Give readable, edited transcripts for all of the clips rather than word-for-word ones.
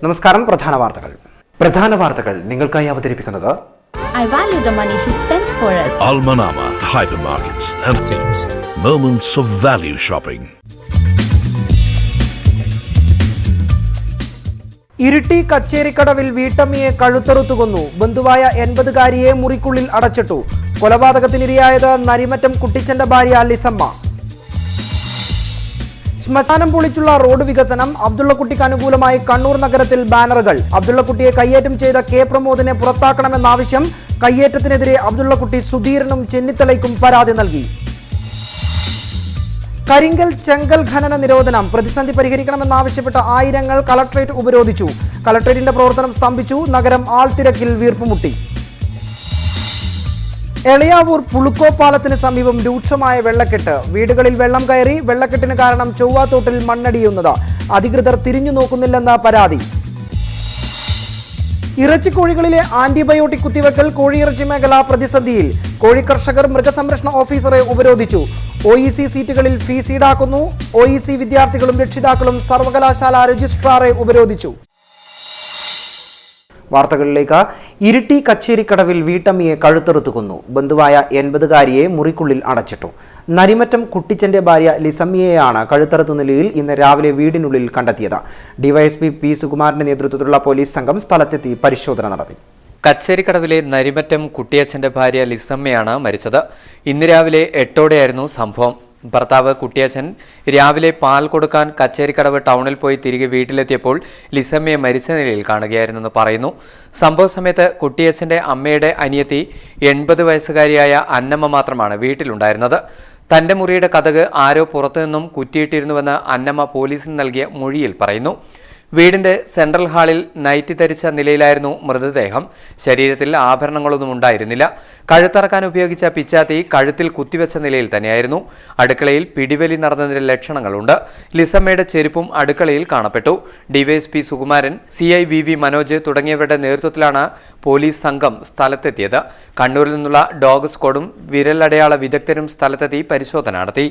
നമസ്കാരം. പ്രധാന വാർത്തകൾ നിങ്ങൾക്കായി അവതരിപ്പിക്കുന്നത് I value the money he spends for us. Almanama Hypermarkets and Things. Moments of value shopping. Iritty കച്ചേരിക്കടവിൽ വീട്ടമ്മയെ കഴുത്തറുത്തു കൊന്നു. ബന്ധുവായ 80-കാരിയെ മുറിക്കുള്ളിൽ അടച്ചിട്ടു. കൊലപാതകത്തിനിരയായത് നരിമറ്റം കുട്ടിച്ചന്റെ ഭാര്യ ലിസമ്മ. ശ്മശാനം പൊളിച്ചുള്ള റോഡ് വികസനം. അബ്ദുള്ളക്കുട്ടിക്ക് അനുകൂലമായി കണ്ണൂർ നഗരത്തിൽ ബാനറുകൾ. അബ്ദുള്ളക്കുട്ടിയെ കയ്യേറ്റം ചെയ്ത കെ പ്രമോദിനെ പുറത്താക്കണമെന്ന ആവശ്യം. കയ്യേറ്റത്തിനെതിരെ അബ്ദുള്ളക്കുട്ടി സുധീരനും ചെന്നിത്തലയ്ക്കും പരാതി നൽകി. കരിങ്കൽ ചെങ്കൽ ഖനന നിരോധനം. പ്രതിസന്ധി പരിഹരിക്കണമെന്നാവശ്യപ്പെട്ട ആയിരങ്ങൾ കളക്ടറേറ്റ് ഉപരോധിച്ചു. കളക്ടറേറ്റിന്റെ പ്രവർത്തനം സ്തംഭിച്ചു. നഗരം ആൾത്തിരക്കിൽ വീർപ്പുമുട്ടി. എളയാവൂർ പുളുക്കോ പാലത്തിന് സമീപം രൂക്ഷമായ വെള്ളക്കെട്ട്. വീടുകളിൽ വെള്ളം കയറി. വെള്ളക്കെട്ടിന് കാരണം ചൊവ്വാത്തോട്ടിൽ മണ്ണടിയുന്നത്. അധികൃതർ തിരിഞ്ഞു നോക്കുന്നില്ലെന്ന പരാതി. ഇറച്ചിക്കോഴികളിലെ ആന്റിബയോട്ടിക് കുത്തിവെക്കൽ. കോഴിയിറച്ചി മേഖല പ്രതിസന്ധിയിൽ. കോഴി കർഷകർ മൃഗസംരക്ഷണ ഓഫീസറെ ഉപരോധിച്ചു. OEC സീറ്റുകളിൽ ഫീസ് ഈടാക്കുന്നു. OEC വിദ്യാർത്ഥികളും രക്ഷിതാക്കളും സർവകലാശാല രജിസ്ട്രാറെ ഉപരോധിച്ചു. വാർത്തകളിലേക്ക്. ഇരിട്ടി കച്ചേരിക്കടവിൽ വീട്ടമ്മയെ കഴുത്തറുത്തു കൊന്നു. ബന്ധുവായ 80-കാരിയെ മുറിക്കുള്ളിൽ അടച്ചിട്ടു. നരിമറ്റം കുട്ടിച്ചന്റെ ഭാര്യ ലിസമ്മയെയാണ് കഴുത്തറുത്ത നിലയിൽ ഇന്ന് രാവിലെ വീടിനുള്ളിൽ കണ്ടെത്തിയത്. DYSP P. സുകുമാരന്റെ നേതൃത്വത്തിലുള്ള പോലീസ് സംഘം സ്ഥലത്തെത്തി പരിശോധന നടത്തി. കച്ചേരിക്കടവിലെ നരിമറ്റം കുട്ടിയച്ചന്റെ ഭാര്യ ലിസമ്മയാണ് മരിച്ചത്. ഇന്ന് രാവിലെ 8ഓടെയായിരുന്നു സംഭവം. ഭർത്താവ് കുട്ടിയച്ചൻ രാവിലെ പാൽ കൊടുക്കാൻ കച്ചേരിക്കടവ് ടൗണിൽ പോയി തിരികെ വീട്ടിലെത്തിയപ്പോൾ ലിസമ്മയെ മരിച്ച നിലയിൽ കാണുകയായിരുന്നെന്ന് പറയുന്നു. സംഭവ സമയത്ത് കുട്ടിയച്ചന്റെ അമ്മയുടെ അനിയത്തി 80 വയസ്സുകാരിയായ അന്നമ്മ മാത്രമാണ് വീട്ടിലുണ്ടായിരുന്നത്. തന്റെ മുറിയുടെ കതക് ആരോ പുറത്തുനിന്നും കുറ്റിയിട്ടിരുന്നുവെന്ന് അന്നമ്മ പോലീസിന് നൽകിയ മൊഴിയിൽ പറയുന്നു. വീടിന്റെ സെൻട്രൽ ഹാളിൽ നൈറ്റി ധരിച്ച നിലയിലായിരുന്നു മൃതദേഹം. ശരീരത്തിൽ ആഭരണങ്ങളൊന്നും ഉണ്ടായിരുന്നില്ല. കഴുത്തറക്കാൻ ഉപയോഗിച്ച പിച്ചാത്തി കഴുത്തിൽ കുത്തിവെച്ച നിലയിൽ തന്നെയായിരുന്നു. അടുക്കളയിൽ പിടിവലി നടന്നതിന്റെ ലക്ഷണങ്ങളുണ്ട്. ലിസമ്മയുടെ ചെരുപ്പും അടുക്കളയിൽ കാണപ്പെട്ടു. DYSP Sukumaran, CI VV Manoj തുടങ്ങിയവരുടെ നേതൃത്വത്തിലാണ് പോലീസ് സംഘം സ്ഥലത്തെത്തിയത്. കണ്ണൂരിൽ നിന്നുള്ള ഡോഗ് സ്ക്വാഡും വിരലടയാള വിദഗ്ധരും സ്ഥലത്തെത്തി പരിശോധന നടത്തി.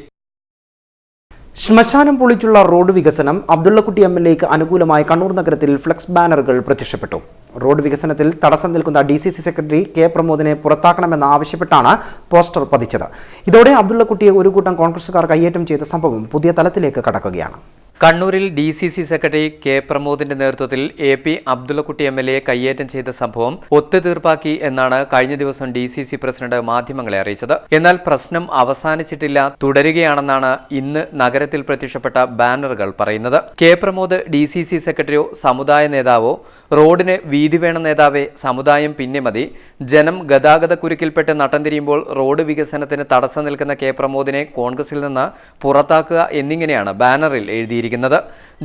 ശ്മശാനം പൊളിച്ചുള്ള റോഡ് വികസനം. അബ്ദുള്ളക്കുട്ടി MLAക്ക് അനുകൂലമായി കണ്ണൂർ നഗരത്തിൽ ഫ്ലക്സ് ബാനറുകൾ പ്രത്യക്ഷപ്പെട്ടു. റോഡ് വികസനത്തിൽ തടസ്സം നിൽക്കുന്ന DCC സെക്രട്ടറി കെ പ്രമോദിനെ പുറത്താക്കണമെന്ന് ആവശ്യപ്പെട്ടാണ് പോസ്റ്റർ പതിച്ചത്. ഇതോടെ അബ്ദുള്ളക്കുട്ടിയെ ഒരു കൂട്ടം കോൺഗ്രസുകാർ കയ്യേറ്റം ചെയ്ത സംഭവം പുതിയ തലത്തിലേക്ക് കടക്കുകയാണ്. കണ്ണൂരിൽ DCC സെക്രട്ടറി കെ പ്രമോദിന്റെ നേതൃത്വത്തിൽ AP അബ്ദുള്ളക്കുട്ടി MLAയെ കയ്യേറ്റം ചെയ്ത സംഭവം ഒത്തുതീർപ്പാക്കി എന്നാണ് കഴിഞ്ഞ ദിവസം DCC പ്രസിഡന്റ് മാധ്യമങ്ങളെ അറിയിച്ചത്. എന്നാൽ പ്രശ്നം അവസാനിച്ചിട്ടില്ല, തുടരുകയാണെന്നാണ് ഇന്ന് നഗരത്തിൽ പ്രത്യക്ഷപ്പെട്ട ബാനറുകൾ പറയുന്നത്. കെ പ്രമോദ് DCC സെക്രട്ടറിയോ സമുദായ നേതാവോ, റോഡിന് വീതി വേണ നേതാവേ, സമുദായം പിന്നെ മതി, ജനം ഗതാഗത കുരുക്കിൽപ്പെട്ട് നട്ടം തിരിയുമ്പോൾ റോഡ് വികസനത്തിന് തടസ്സം നിൽക്കുന്ന കെ പ്രമോദിനെ കോൺഗ്രസിൽ നിന്ന് പുറത്താക്കുക എന്നിങ്ങനെയാണ് ബാനറിൽ എഴുതിയിരിക്കുന്നത്.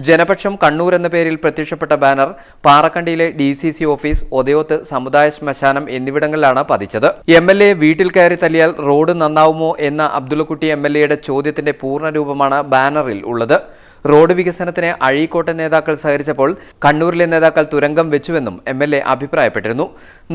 ജനപക്ഷം കണ്ണൂർ എന്ന പേരിൽ പ്രത്യക്ഷപ്പെട്ട ബാനർ പാറക്കണ്ടിയിലെ DCC ഓഫീസ്, ഒതയോത്ത് സമുദായ ശ്മശാനം എന്നിവിടങ്ങളിലാണ് പതിച്ചത്. MLA വീട്ടിൽ കയറി തല്ലിയാൽ റോഡ് നന്നാവുമോ എന്ന അബ്ദുള്ളക്കുട്ടി MLAയുടെ ചോദ്യത്തിന്റെ പൂർണ്ണരൂപമാണ് ബാനറിൽ ഉള്ളത്. റോഡ് വികസനത്തിന് അഴീക്കോട്ടെ നേതാക്കൾ സഹകരിച്ചപ്പോൾ കണ്ണൂരിലെ നേതാക്കൾ തുരങ്കം വെച്ചുവെന്നും MLA അഭിപ്രായപ്പെട്ടിരുന്നു.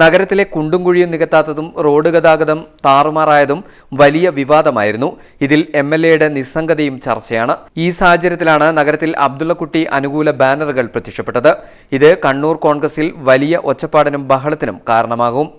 നഗരത്തിലെ കുണ്ടും കുഴിയും നികത്താത്തതും റോഡ് ഗതാഗതം താറുമാറായതും വലിയ വിവാദമായിരുന്നു. ഇതിൽ MLAയുടെ നിസ്സംഗതയും ചർച്ചയാണ്. ഈ സാഹചര്യത്തിലാണ് നഗരത്തിൽ അബ്ദുള്ളക്കുട്ടി അനുകൂല ബാനറുകൾ പ്രത്യക്ഷപ്പെട്ടത്. ഇത് കണ്ണൂർ കോൺഗ്രസിൽ വലിയ ഒച്ചപ്പാടിനും ബഹളത്തിനും കാരണമാകും.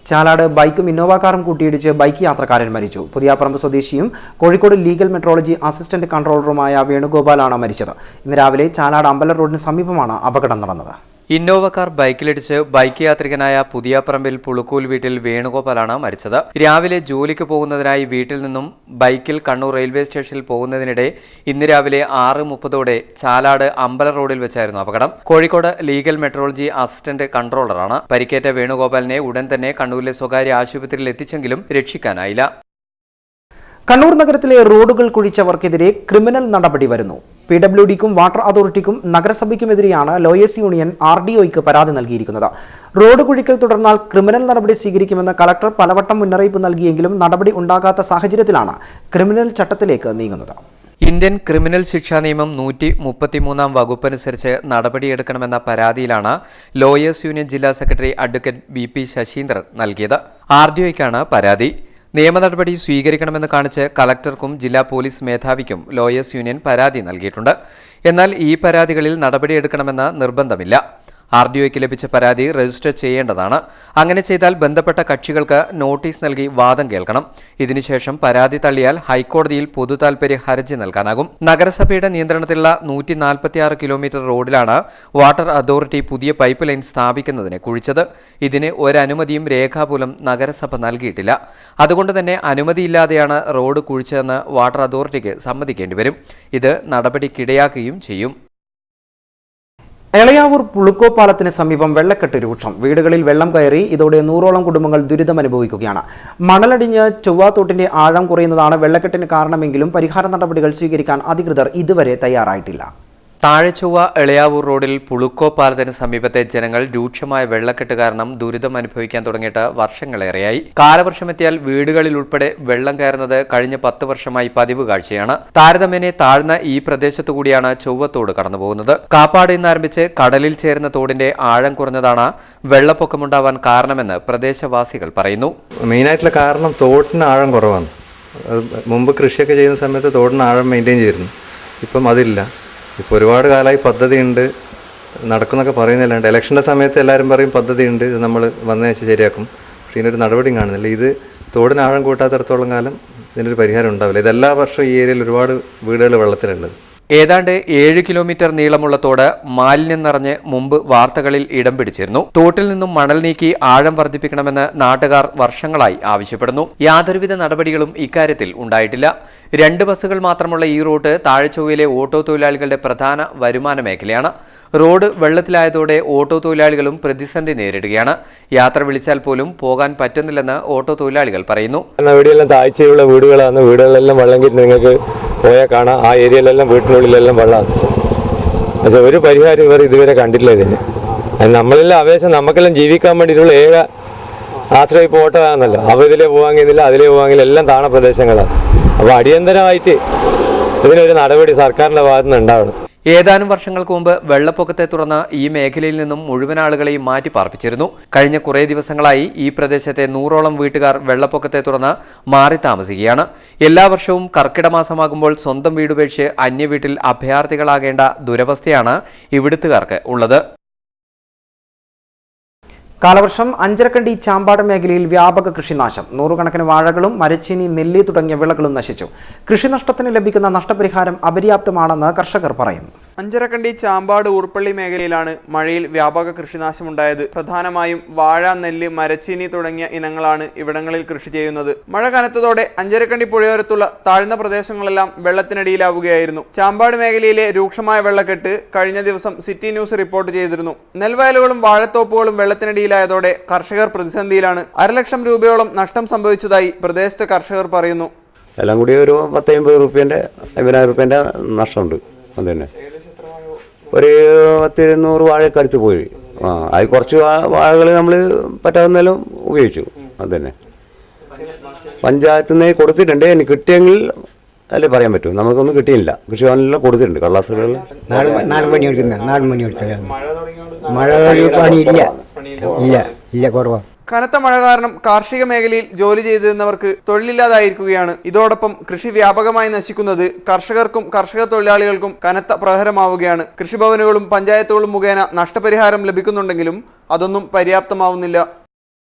ചാലാട് ബൈക്കും ഇന്നോവ കാറും കൂട്ടിയിടിച്ച് ബൈക്ക് യാത്രക്കാരൻ മരിച്ചു. പുതിയാപ്പറമ്പ് സ്വദേശിയും കോഴിക്കോട് ലീഗൽ മെട്രോളജി അസിസ്റ്റന്റ് കൺട്രോളറുമായ വേണുഗോപാലാണ് മരിച്ചത്. ഇന്ന് രാവിലെ ചാലാട് അമ്പലം റോഡിന് സമീപമാണ് അപകടം നടന്നത്. ഇന്നോവ കാർ ബൈക്കിലിടിച്ച് ബൈക്ക് യാത്രികനായ പുതിയാപ്പറമ്പിൽ പുളുക്കൂൽ വീട്ടിൽ വേണുഗോപാലാണ് മരിച്ചത്. രാവിലെ ജോലിക്ക് പോകുന്നതിനായി വീട്ടിൽ നിന്നും ബൈക്കിൽ കണ്ണൂർ റെയിൽവേ സ്റ്റേഷനിൽ പോകുന്നതിനിടെ ഇന്ന് രാവിലെ 6:30ഓടെ ചാലാട് അമ്പലം റോഡിൽ വെച്ചായിരുന്നു അപകടം. കോഴിക്കോട് ലീഗൽ മെട്രോളജി അസിസ്റ്റന്റ് കൺട്രോളറാണ്. പരിക്കേറ്റ വേണുഗോപാലിനെ ഉടൻ തന്നെ കണ്ണൂരിലെ സ്വകാര്യ ആശുപത്രിയിൽ എത്തിച്ചെങ്കിലും രക്ഷിക്കാനായില്ല. കണ്ണൂർ നഗരത്തിലെ റോഡുകൾ കുഴിച്ചവർക്കെതിരെ ക്രിമിനൽ നടപടി വരുന്നു. PWDക്കും വാട്ടർ അതോറിറ്റിക്കും നഗരസഭയ്ക്കുമെതിരെയാണ് ലോയേഴ്സ് യൂണിയൻ RDOയ്ക്ക് പരാതി നൽകിയിരിക്കുന്നത്. റോഡ് കുഴിക്കൽ തുടർന്നാൽ ക്രിമിനൽ നടപടി സ്വീകരിക്കുമെന്ന് കളക്ടർ പലവട്ടം മുന്നറിയിപ്പ് നൽകിയെങ്കിലും നടപടി ഉണ്ടാകാത്ത സാഹചര്യത്തിലാണ് ക്രിമിനൽ ചട്ടത്തിലേക്ക് നീങ്ങുന്നത്. ഇന്ത്യൻ ക്രിമിനൽ ശിക്ഷാ നിയമം 133 വകുപ്പനുസരിച്ച് നടപടിയെടുക്കണമെന്ന പരാതിയിലാണ് ലോയേഴ്സ് യൂണിയൻ ജില്ലാ സെക്രട്ടറി അഡ്വക്കേറ്റ് BP ശശീന്ദ്രൻ നൽകിയത്. RDOയ്ക്കാണ് പരാതി. നിയമ നടപടി സ്വീകരിക്കണമെന്ന് കാണിച്ച് കളക്ടർക്കും ജില്ലാ പോലീസ് മേധാവിക്കും ലോയേഴ്സ് യൂണിയൻ പരാതി നൽകിയിട്ടുണ്ട്. എന്നാൽ ഈ പരാതികളിൽ നടപടിയെടുക്കണമെന്ന് നിർബന്ധമില്ല. RDOയ്ക്ക് ലഭിച്ച പരാതി രജിസ്റ്റർ ചെയ്യേണ്ടതാണ്. അങ്ങനെ ചെയ്താൽ ബന്ധപ്പെട്ട കക്ഷികൾക്ക് നോട്ടീസ് നൽകി വാദം കേൾക്കണം. ഇതിനുശേഷം പരാതി തള്ളിയാൽ ഹൈക്കോടതിയിൽ പൊതുതാൽപര്യ ഹർജി നൽകാനാകും. നഗരസഭയുടെ നിയന്ത്രണത്തിലുള്ള 146 കിലോമീറ്റർ റോഡിലാണ് വാട്ടർ അതോറിറ്റി പുതിയ പൈപ്പ് ലൈൻ സ്ഥാപിക്കുന്നതിന് കുഴിച്ചത്. ഇതിന് ഒരനുമതിയും രേഖാമൂലം നഗരസഭ നൽകിയിട്ടില്ല. അതുകൊണ്ട് തന്നെ അനുമതിയില്ലാതെയാണ് റോഡ് കുഴിച്ചതെന്ന് വാട്ടർ അതോറിറ്റിക്ക് സമ്മതിക്കേണ്ടി വരും. ഇത് നടപടിക്കിടയാക്കുകയും ചെയ്യും. എളയാവൂർ പുളുക്കോ പാലത്തിന് സമീപം വെള്ളക്കെട്ട് രൂക്ഷം. വീടുകളിൽ വെള്ളം കയറി ഇതോടെ 100ഓളം കുടുംബങ്ങൾ ദുരിതമനുഭവിക്കുകയാണ്. മണലടിഞ്ഞ് ചൊവ്വാത്തോട്ടിന്റെ ആഴം കുറയുന്നതാണ് വെള്ളക്കെട്ടിന് കാരണമെങ്കിലും പരിഹാര നടപടികൾ സ്വീകരിക്കാൻ അധികൃതർ ഇതുവരെ തയ്യാറായിട്ടില്ല. താഴെച്ചൊവ്വ എളയാവൂർ റോഡിൽ പുളുക്കോ പാലത്തിന് സമീപത്തെ ജനങ്ങൾ രൂക്ഷമായ വെള്ളക്കെട്ട് കാരണം ദുരിതം അനുഭവിക്കാൻ തുടങ്ങിയിട്ട് വർഷങ്ങളേറെയായി. കാലവർഷമെത്തിയാൽ വീടുകളിൽ ഉൾപ്പെടെ വെള്ളം കയറുന്നത് കഴിഞ്ഞ 10 വർഷമായി പതിവ് കാഴ്ചയാണ്. താരതമ്യേന താഴ്ന്ന ഈ പ്രദേശത്തു കൂടിയാണ് ചൊവ്വത്തോട് കടന്നുപോകുന്നത്. കാപ്പാട് നിന്നാരംഭിച്ച് കടലിൽ ചേരുന്ന തോടിന്റെ ആഴം കുറഞ്ഞതാണ് വെള്ളപ്പൊക്കമുണ്ടാവാൻ കാരണമെന്ന് പ്രദേശവാസികൾ പറയുന്നു. മെയിനായിട്ടുള്ള കാരണം തോടിന് ആഴം കുറവാണ്. മുമ്പ് കൃഷിയൊക്കെ ചെയ്യുന്ന സമയത്ത് തോടിന് ആഴം മെയിൻറ്റെയിൻ ചെയ്തിരുന്നു. ഇപ്പം അതില്ല. ഇപ്പോൾ ഒരുപാട് കാലമായി പദ്ധതിയുണ്ട് നടക്കുന്നൊക്കെ പറയുന്നില്ലാണ്ട് ഇലക്ഷൻ്റെ സമയത്ത് എല്ലാവരും പറയും പദ്ധതിയുണ്ട്, ഇത് നമ്മൾ വന്നതിന് ശേഷം ശരിയാക്കും. പക്ഷേ ഇതിനൊരു നടപടിയും കാണുന്നില്ല. ഇത് തോടിന് ആഴം കൂട്ടാത്തിടത്തോളം കാലം ഇതിനൊരു പരിഹാരം ഉണ്ടാവില്ല. ഇതെല്ലാ വർഷവും ഈ ഏരിയയിൽ ഒരുപാട് വീടുകൾ വെള്ളത്തിലുള്ളത്. ഏതാണ്ട് 7 കിലോമീറ്റർ നീളമുള്ള തോട് മാലിന്യം നിറഞ്ഞ് മുമ്പ് വാർത്തകളിൽ ഇടം പിടിച്ചിരുന്നു. തോട്ടിൽ നിന്നും മണൽ നീക്കി ആഴം വർദ്ധിപ്പിക്കണമെന്ന് നാട്ടുകാർ വർഷങ്ങളായി ആവശ്യപ്പെടുന്നു. യാതൊരുവിധ നടപടികളും ഇക്കാര്യത്തിൽ ഉണ്ടായിട്ടില്ല. 2 ബസ്സുകൾ മാത്രമുള്ള ഈ റൂട്ട് താഴെച്ചൊവ്വയിലെ ഓട്ടോ തൊഴിലാളികളുടെ പ്രധാന വരുമാന മേഖലയാണ്. റോഡ് വെള്ളത്തിലായതോടെ ഓട്ടോ തൊഴിലാളികളും പ്രതിസന്ധി നേരിടുകയാണ്. യാത്ര വിളിച്ചാൽ പോലും പോകാൻ പറ്റുന്നില്ലെന്ന് ഓട്ടോ തൊഴിലാളികൾ പറയുന്നു. ഇവിടെയെല്ലാം താഴ്ചയുള്ള വീടുകളാണ്. വീടുകളിലെല്ലാം വെള്ളം കിട്ടി നിങ്ങൾക്ക് പോയാൽ കാണാം. ആ ഏരിയയിലെല്ലാം വീട്ടിനുള്ളിലെല്ലാം വെള്ളമാണ്. പക്ഷെ ഒരു പരിഹാരം ഇവർ ഇതുവരെ കണ്ടില്ല ഇതിന്. നമ്മളെല്ലാം ആവേശം നമുക്കെല്ലാം ജീവിക്കാൻ വേണ്ടിയിട്ടുള്ള ഏക ആശ്രയം ഇപ്പോൾ ഓട്ടമാണല്ലോ. അപ്പോൾ ഇതിലേ പോകാമെന്നില്ല, അതിലേ പോകാമെങ്കിൽ എല്ലാം താണ പ്രദേശങ്ങളാണ്. അപ്പോൾ അടിയന്തരമായിട്ട് ഇതിനൊരു നടപടി സർക്കാരിൻ്റെ ഭാഗത്തു നിന്ന് ഉണ്ടാവണം. ഏതാനും വർഷങ്ങൾക്ക് മുമ്പ് വെള്ളപ്പൊക്കത്തെ തുടർന്ന് ഈ മേഖലയിൽ നിന്നും മുഴുവൻ ആളുകളെയും മാറ്റി പാർപ്പിച്ചിരുന്നു. കഴിഞ്ഞ കുറേ ദിവസങ്ങളായി ഈ പ്രദേശത്തെ 100ഓളം വീട്ടുകാർ വെള്ളപ്പൊക്കത്തെ തുടർന്ന് മാറി താമസിക്കുകയാണ്. എല്ലാ വർഷവും കർക്കിടക മാസമാകുമ്പോൾ സ്വന്തം വീടുപേക്ഷിച്ച് അന്യവീട്ടിൽ അഭയാർത്ഥികളാകേണ്ട ദുരവസ്ഥയാണ് ഇവിടുത്തുകാർക്ക് ഉള്ളത്. കാലവർഷം അഞ്ചരക്കണ്ടി ചാമ്പാട് മേഖലയിൽ വ്യാപക കൃഷിനാശം. 100 കണക്കിന് വാഴകളും മരച്ചീനി, നെല്ലി തുടങ്ങിയ വിളകളും നശിച്ചു. കൃഷിനഷ്ടത്തിന് ലഭിക്കുന്ന നഷ്ടപരിഹാരം അപര്യാപ്തമാണെന്ന് കർഷകർ പറയുന്നു. അഞ്ചരക്കണ്ടി ചാമ്പാട് ഊർപ്പള്ളി മേഖലയിലാണ് മഴയിൽ വ്യാപക കൃഷിനാശമുണ്ടായത്. പ്രധാനമായും വാഴ, നെല്ല്, മരച്ചീനി തുടങ്ങിയ ഇനങ്ങളാണ് ഇവിടങ്ങളിൽ കൃഷി ചെയ്യുന്നത്. മഴ കനത്തതോടെ അഞ്ചരക്കണ്ടി പുഴയോരത്തുള്ള താഴ്ന്ന പ്രദേശങ്ങളെല്ലാം വെള്ളത്തിനടിയിലാവുകയായിരുന്നു. ചാമ്പാട് മേഖലയിലെ രൂക്ഷമായ വെള്ളക്കെട്ട് കഴിഞ്ഞ ദിവസം സിറ്റി ന്യൂസ് റിപ്പോർട്ട് ചെയ്തിരുന്നു. നെൽവയലുകളും വാഴത്തോപ്പുകളും വെള്ളത്തിനടിയിലായതോടെ കർഷകർ പ്രതിസന്ധിയിലാണ്. 1.5 ലക്ഷം രൂപയോളം നഷ്ടം സംഭവിച്ചതായി പ്രദേശത്തെ കർഷകർ പറയുന്നു. എല്ലാം കൂടി ഒരു 10-50 റുപ്യൻ്റെ 50,000 റുപ്യൻ്റെ നഷ്ടമുണ്ട്. അത് തന്നെ ഒരു 10-200 വാഴയൊക്കെ അടുത്ത് പോയി. അത് കുറച്ച് വാഴകൾ നമ്മൾ പറ്റാവുന്നതെല്ലാം ഉപയോഗിച്ചു. അത് തന്നെ പഞ്ചായത്തിൽ നിന്ന് കൊടുത്തിട്ടുണ്ട്. ഇനി കിട്ടിയെങ്കിൽ അല്ലേ പറയാൻ പറ്റും. നമുക്കൊന്നും കിട്ടിയില്ല. കൃഷിഭവനെല്ലാം കൊടുത്തിട്ടുണ്ട് കള്ളാസുകൾ. കനത്ത മഴ കാരണം കാർഷിക മേഖലയിൽ ജോലി ചെയ്തിരുന്നവർക്ക് തൊഴിലില്ലാതായിരിക്കുകയാണ്. ഇതോടൊപ്പം കൃഷി വ്യാപകമായി നശിക്കുന്നത് കർഷകർക്കും കർഷക തൊഴിലാളികൾക്കും കനത്ത പ്രഹരമാവുകയാണ്. കൃഷിഭവനുകളും പഞ്ചായത്തുകളും മുഖേന നഷ്ടപരിഹാരം ലഭിക്കുന്നുണ്ടെങ്കിലും അതൊന്നും പര്യാപ്തമാവുന്നില്ല.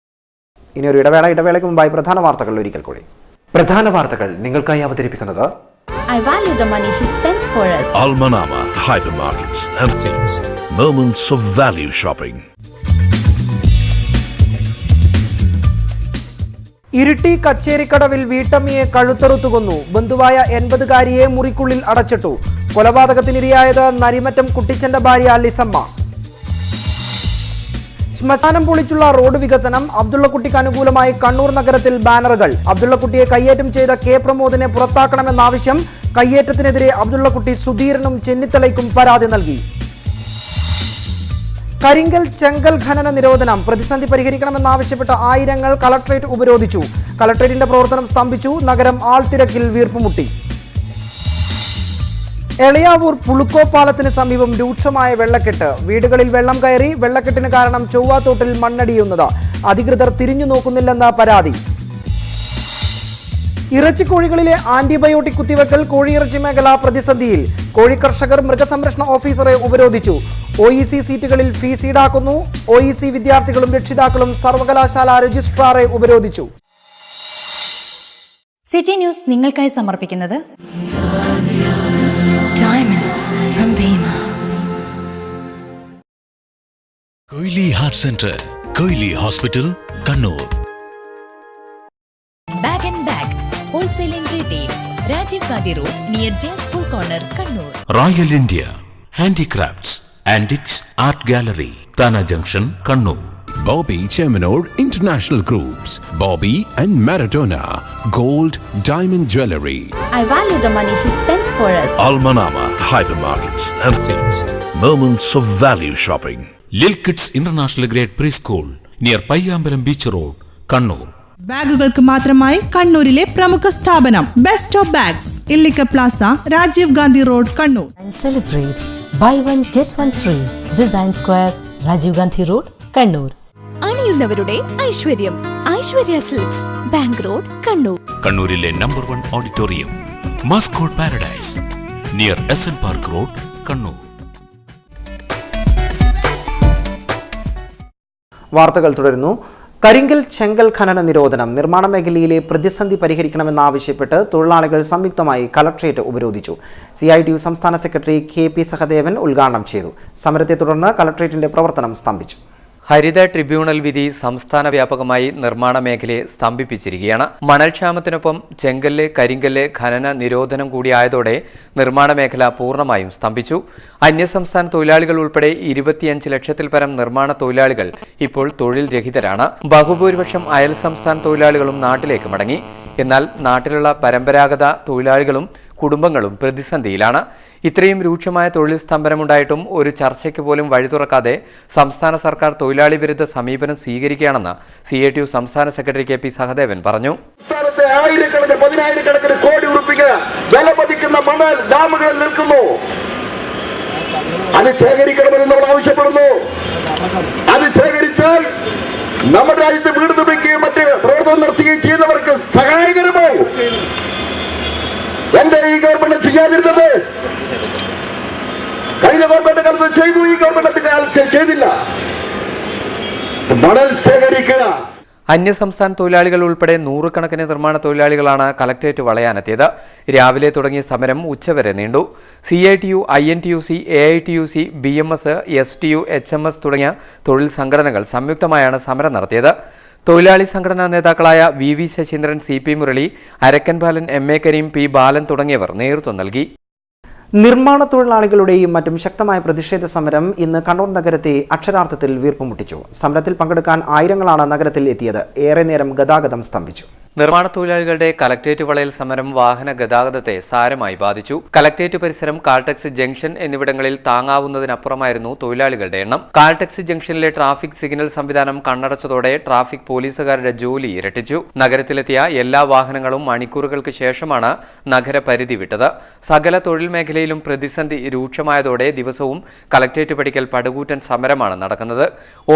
ഇനി ഒരു ഇടവേളയ്ക്ക് മുമ്പായി പ്രധാന വാർത്തകൾ ഒരിക്കൽ കൂടി. പ്രധാന വാർത്തകൾ നിങ്ങൾക്കായി അവതരിപ്പിക്കുന്നത് I value the money he spends for us. Almanama Hypermarkets and Things. Moments of value shopping. Iritty കച്ചേരിക്കടവിൽ വീട്ടമ്മയെ കഴുത്തറുത്തു കൊന്നു. ബന്ധുവായ 80-കാരിയെ മുറിക്കുള്ളിൽ അടച്ചിട്ടു. കൊലപാതകത്തിനിരയായത് നരിമറ്റം കുട്ടിച്ചന്റെ ഭാര്യ ലിസമ്മ. ശ്മശാനം പൊളിച്ചുള്ള റോഡ് വികസനം. അബ്ദുള്ളക്കുട്ടിക്ക് അനുകൂലമായി കണ്ണൂർ നഗരത്തിൽ ബാനറുകൾ. അബ്ദുള്ളക്കുട്ടിയെ കയ്യേറ്റം ചെയ്ത കെ പ്രമോദിനെ പുറത്താക്കണമെന്ന ആവശ്യം. കയ്യേറ്റത്തിനെതിരെ അബ്ദുള്ളക്കുട്ടി സുധീരനും ചെന്നിത്തലയ്ക്കും പരാതി നൽകി. കരിങ്കൽ ചെങ്കൽ ഖനന നിരോധനം. പ്രതിസന്ധി പരിഹരിക്കണമെന്നാവശ്യപ്പെട്ട ആയിരങ്ങൾ കളക്ടറേറ്റ് ഉപരോധിച്ചു. കളക്ടറേറ്റിന്റെ പ്രവർത്തനം സ്തംഭിച്ചു. നഗരം ആൾത്തിരക്കിൽ വീർപ്പുമുട്ടി. എളയാവൂർ പുളുക്കോ പാലത്തിന് സമീപം രൂക്ഷമായ വെള്ളക്കെട്ട്. വീടുകളിൽ വെള്ളം കയറി. വെള്ളക്കെട്ടിന് കാരണം ചൊവ്വാത്തോട്ടിൽ മണ്ണടിയുന്നത്. അധികൃതർ തിരിഞ്ഞു നോക്കുന്നില്ലെന്ന പരാതി. ഇറച്ചിക്കോഴികളിലെ ആന്റിബയോട്ടിക് കുത്തിവെക്കൽ കോഴിയിറച്ചി മേഖല പ്രതിസന്ധിയിൽ. കോഴി കർഷകർ മൃഗസംരക്ഷണ ഓഫീസറെ ഉപരോധിച്ചു. OEC സീറ്റുകളിൽ ഫീസ് ഈടാക്കുന്നു. OEC വിദ്യാർത്ഥികളും രക്ഷിതാക്കളും സർവകലാശാല രജിസ്ട്രാറെ ഉപരോധിച്ചു. സിറ്റി ന്യൂസ് നിങ്ങൾക്കായി സമർപ്പിക്കുന്നത് Koyili heart centre, Koyili hospital, Kannur. Bag and Bag, Wholesale and Retail, Rajiv Gandhi Road, near Jain School Corner, Kannur. Royal India Handicrafts, Antiques Art Gallery, Thana Junction, Kannur. Bobby Cheminor International Groups, Bobby and Maradona Gold Diamond Jewelry. I value the money he spends for us. Almanama Hypermarkets and Things. Moments of value shopping. Lil Kids International Grade Preschool near Payyambalam Beach Road, Kannur. ബാഗുകൾക്ക് മാത്രമായി കണ്ണൂരിലെ പ്രമുഖ സ്ഥാപനം best of bags, Illikka plaza, Rajiv Gandhi road, Kannur. And celebrate buy one get one free. Design Square, Rajiv Gandhi Road, Kannur. അണിയുന്നവരുടെ ഐശ്വര്യം Aishwarya silks, bank road, Kannur. കണ്ണൂരിലെ number 1 auditorium mascot paradise near SN park road, Kannur. വാർത്തകൾ തുടരുന്നു. കരിങ്കൽ ചെങ്കൽ ഖനന നിരോധനം. നിർമ്മാണ മേഖലയിലെ പ്രതിസന്ധി പരിഹരിക്കണമെന്നാവശ്യപ്പെട്ട് തൊഴിലാളികൾ സംയുക്തമായി കലക്ട്രേറ്റ് ഉപരോധിച്ചു. CITU സംസ്ഥാന സെക്രട്ടറി KP സഹദേവൻ ഉദ്ഘാടനം ചെയ്തു. സമരത്തെ തുടർന്ന് കലക്ട്രേറ്റിന്റെ പ്രവർത്തനം സ്തംഭിച്ചു. ഹരിത ട്രിബ്യൂണൽ വിധി സംസ്ഥാന വ്യാപകമായി നിർമ്മാണ മേഖലയെ സ്തംഭിപ്പിച്ചിരിക്കുകയാണ്. മണൽക്ഷാമത്തിനൊപ്പം ചെങ്കല്ല്, കരിങ്കല്ല് ഖനന നിരോധനം കൂടിയായതോടെ നിർമ്മാണ മേഖല പൂർണ്ണമായും സ്തംഭിച്ചു. അന്യസംസ്ഥാന തൊഴിലാളികൾ ഉൾപ്പെടെ 25 ലക്ഷത്തിൽ പരം നിർമ്മാണ തൊഴിലാളികൾ ഇപ്പോൾ തൊഴിൽ രഹിതരാണ്. ബഹുഭൂരിപക്ഷം അയൽ സംസ്ഥാന തൊഴിലാളികളും നാട്ടിലേക്ക് മടങ്ങി. എന്നാൽ നാട്ടിലുള്ള പരമ്പരാഗത തൊഴിലാളികളും കുടുംബങ്ങളും പ്രതിസന്ധിയിലാണ്. ഇത്രയും രൂക്ഷമായ തൊഴിൽ സ്തംഭനമുണ്ടായിട്ടും ഒരു ചർച്ചയ്ക്ക് പോലും വഴി തുറക്കാതെ സംസ്ഥാന സർക്കാർ തൊഴിലാളി വിരുദ്ധ സമീപനം സ്വീകരിക്കുകയാണെന്ന് CITU സംസ്ഥാന സെക്രട്ടറി KP സഹദേവൻ പറഞ്ഞു. ആയിരക്കണക്കിന് 10,000 കോടി രൂപ വിലമതിക്കുന്ന മണൽ ഡാമുകളിൽ നിൽക്കുന്നു. അത് ശേഖരിക്കണമെന്ന് നമ്മൾ ആവശ്യപ്പെടുന്നു. അത് ശേഖരിച്ചാൽ നമ്മുടെ രാജ്യത്ത് വീട് നിർമ്മിക്കുകയും മറ്റ് പ്രവർത്തനം നടത്തുകയും ചെയ്യുന്നവർക്ക് സഹായകരമാവും. എന്താ ഈ ഗവൺമെന്റ് ചെയ്യാതിരുന്നത്? കഴിഞ്ഞ ഗവൺമെന്റ് കാലത്ത് ചെയ്തു, ഈ ഗവൺമെന്റ് കാലത്ത് ചെയ്തില്ല. മണൽ ശേഖരിക്കുക. അന്യസംസ്ഥാന തൊഴിലാളികൾ ഉൾപ്പെടെ നൂറുകണക്കിന് നിർമ്മാണ തൊഴിലാളികളാണ് കലക്ട്രേറ്റ് വളയാനെത്തിയത്. രാവിലെ തുടങ്ങിയ സമരം ഉച്ചവരെ നീണ്ടു. CITU, INTUC, AITUC, BMS, STU, HMS തുടങ്ങിയ തൊഴിൽ സംഘടനകൾ സംയുക്തമായാണ് സമരം നടത്തിയത്. തൊഴിലാളി സംഘടനാ നേതാക്കളായ VV ശശീന്ദ്രൻ, CP മുരളി, അരക്കൻ ബാലൻ, MA കരീം, P ബാലൻ തുടങ്ങിയവർ നേതൃത്വം നൽകി. നിർമ്മാണ തൊഴിലാളികളുടെയും മറ്റും ശക്തമായ പ്രതിഷേധ സമരം ഇന്ന് കണ്ണൂർ നഗരത്തെ അക്ഷരാർത്ഥത്തിൽ വീർപ്പുമുട്ടിച്ചു. സമരത്തിൽ പങ്കെടുക്കാൻ ആയിരങ്ങളാണ് നഗരത്തിൽ എത്തിയത്. ഏറെ നേരം ഗതാഗതം സ്തംഭിച്ചു. നിർമ്മാണ തൊഴിലാളികളുടെ കലക്ട്രേറ്റ് വളയൽ സമരം വാഹന ഗതാഗതത്തെ സാരമായി ബാധിച്ചു. കലക്ട്രേറ്റ് പരിസരം, കാൾടെക്സ് ജംഗ്ഷൻ എന്നിവിടങ്ങളിൽ താങ്ങാവുന്നതിനപ്പുറമായിരുന്നു തൊഴിലാളികളുടെ എണ്ണം. കാൾടെക്സ് ജംഗ്ഷനിലെ ട്രാഫിക് സിഗ്നൽ സംവിധാനം കണ്ണടച്ചതോടെ ട്രാഫിക് പോലീസുകാരുടെ ജോലി ഇരട്ടിച്ചു. നഗരത്തിലെത്തിയ എല്ലാ വാഹനങ്ങളും മണിക്കൂറുകൾക്ക് ശേഷമാണ് നഗരപരിധി വിട്ടത്. സകല തൊഴിൽ മേഖലയിലും പ്രതിസന്ധി രൂക്ഷമായതോടെ ദിവസവും കലക്ട്രേറ്റ് പടിക്കൽ പടുകൂറ്റൻ സമരമാണ് നടക്കുന്നത്.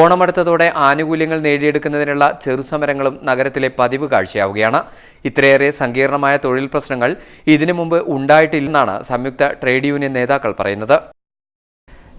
ഓണമെടുത്തതോടെ ആനുകൂല്യങ്ങൾ നേടിയെടുക്കുന്നതിനുള്ള ചെറുസമരങ്ങളും നഗരത്തിലെ പതിവ് കാഴ്ചയാവും. ഇത്രയേറെ സങ്കീർണമായ തൊഴിൽ പ്രശ്നങ്ങൾ ഇതിനു മുമ്പ് ഉണ്ടായിട്ടില്ലെന്നാണ് സംയുക്ത ട്രേഡ് യൂണിയൻ നേതാക്കൾ പറയുന്നത്.